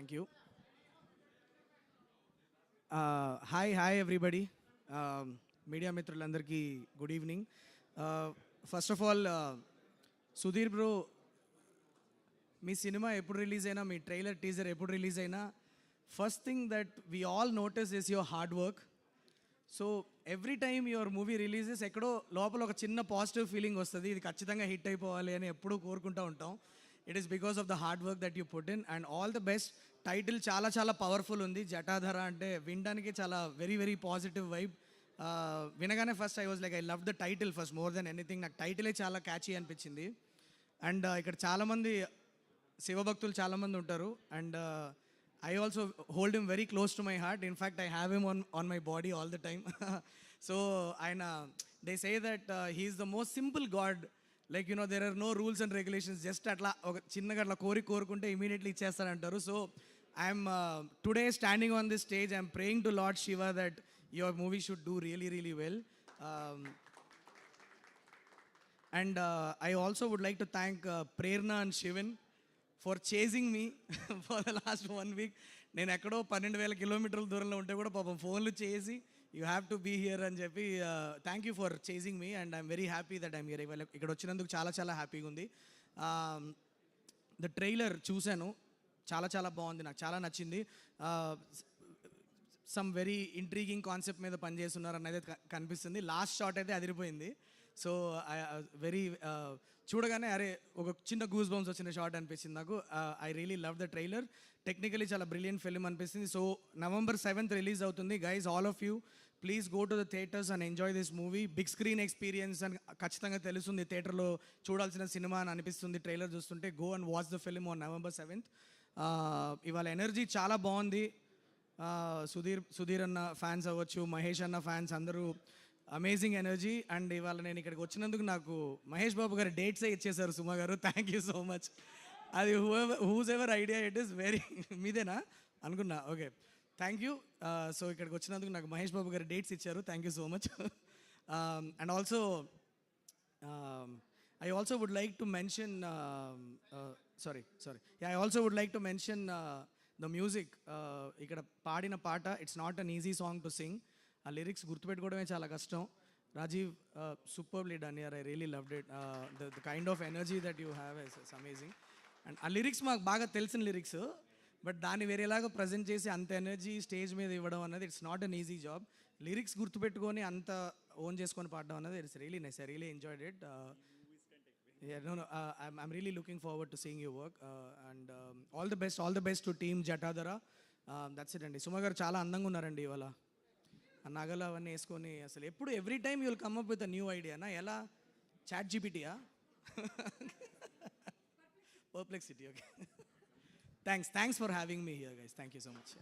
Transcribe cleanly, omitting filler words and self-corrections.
Thank you. Hi everybody. Media మిత్రులందరికీ good evening. First of all Sudheer bro, మీ cinema ఎప్పుడు release అయినా, మీ ట్రైలర్ టీజర్ ఎప్పుడు రిలీజ్ అయినా, first thing that we all notice is your hard work. So every time your movie releases ఎక్కడో లోపల ఒక చిన్న పాజిటివ్ ఫీలింగ్ వస్తుంది, ఇది ఖచ్చితంగా హిట్ అయిపోవాలి అని ఎప్పుడూ కోరుకుంటూ ఉంటాం. It is because of the hard work that you put in and all the best. Title చాలా చాలా పవర్ఫుల్ ఉంది, జటాధర అంటే వినడానికి చాలా వెరీ వెరీ పాజిటివ్ వైబ్. వినగానే first I was like I love the title first more than anything. నాకు టైటిలే చాలా catchy అనిపించింది. అండ్ ఇక్కడ చాలామంది శివభక్తులు చాలామంది ఉంటారు and I also hold him very close to my heart. In fact, I have him on my body all the time. So, they say that he is the most simple God. Like, you know, there are no rules and regulations. Just atla chinnaga atla korukunte immediately ichestarantaru. So, I am today standing on this stage. I am praying to Lord Shiva that your movie should do really, really well. And I also would like to thank Prerna and Shivan for chasing me for the last 1 week. నేను ఎక్కడో 12,000 కిలోమీటర్ల దూరంలో ఉంటే కూడా పాపం ఫోన్లు చేసి you have to be here అని చెప్పి thank you for chasing me and I'm very happy that I'm here. ఇక్కడ వచ్చినందుకు చాలా చాలా హ్యాపీగా ఉంది. ద ట్రైలర్ చూశాను, చాలా చాలా బాగుంది, నాకు చాలా నచ్చింది. సమ్ వెరీ ఇంట్రీగింగ్ కాన్సెప్ట్ మీద పనిచేస్తున్నారు అనేది కనిపిస్తుంది. లాస్ట్ షాట్ అయితే అదిరిపోయింది. సో వెరీ చూడగానే అరే ఒక చిన్న గూస్ బంప్స్ వచ్చిన షాట్ అనిపించింది నాకు. I really love the trailer. Technically చాలా బ్రిలియంట్ ఫిల్మ్ అనిపిస్తుంది. సో November 7th రిలీజ్ అవుతుంది. Guys, all of you please go to the theatres and enjoy this movie. Big screen experience అని ఖచ్చితంగా తెలుస్తుంది, థియేటర్లో చూడాల్సిన సినిమా అని అనిపిస్తుంది ట్రైలర్ చూస్తుంటే. Go and watch the film on November 7th. ఇవాళ ఎనర్జీ చాలా బాగుంది. సుధీర్ అన్న ఫ్యాన్స్ అవ్వచ్చు, మహేష్ అన్న ఫ్యాన్స్ అందరూ అమేజింగ్ ఎనర్జీ. అండ్ ఇవాళ నేను ఇక్కడికి వచ్చినందుకు నాకు మహేష్ బాబు గారు డేట్సే ఇచ్చేశారు సుమా గారు. Thank you so much. అది whose ever idea it is very మీదేనా అనుకున్నా. Okay, thank you. సో ఇక్కడికి వచ్చినందుకు నాకు మహేష్ బాబు గారు డేట్స్ ఇచ్చారు. Thank you so much. And also I also would like to mention I also would like to mention the music. ఇక్కడ పాడిన పాట it's not an easy song to sing. ఆ lyrics గుర్తుపెట్టుకోవడమే చాలా కష్టం. Rajeev, superbly done here. I really loved it. The kind of energy that you have is amazing. And ఆ lyrics మాకు బాగా తెలిసిన లిరిక్స్, బట్ దాన్ని వేరేలాగా ప్రజెంట్ చేసి అంత ఎనర్జీ స్టేజ్ మీద ఇవ్వడం అన్నది it's not an easy job. Lyrics గుర్తుపెట్టుకొని అంత ఓన్ చేసుకొని పాడడం అన్నది it's really nice. I really enjoyed it. I'm really looking forward to seeing your work. And all the best to team Jatadhara. That's it అండి. సుమ గారు చాలా అందంగా ఉన్నారండి ఇవాళ. ఆ నగలు అవన్నీ వేసుకొని అసలు ఎప్పుడు every time you will come up with a new ఐడియానా? ఎలా చాట్ జీపీటీయా? Perplexity. Okay, thanks for having me here guys. Thank you so much.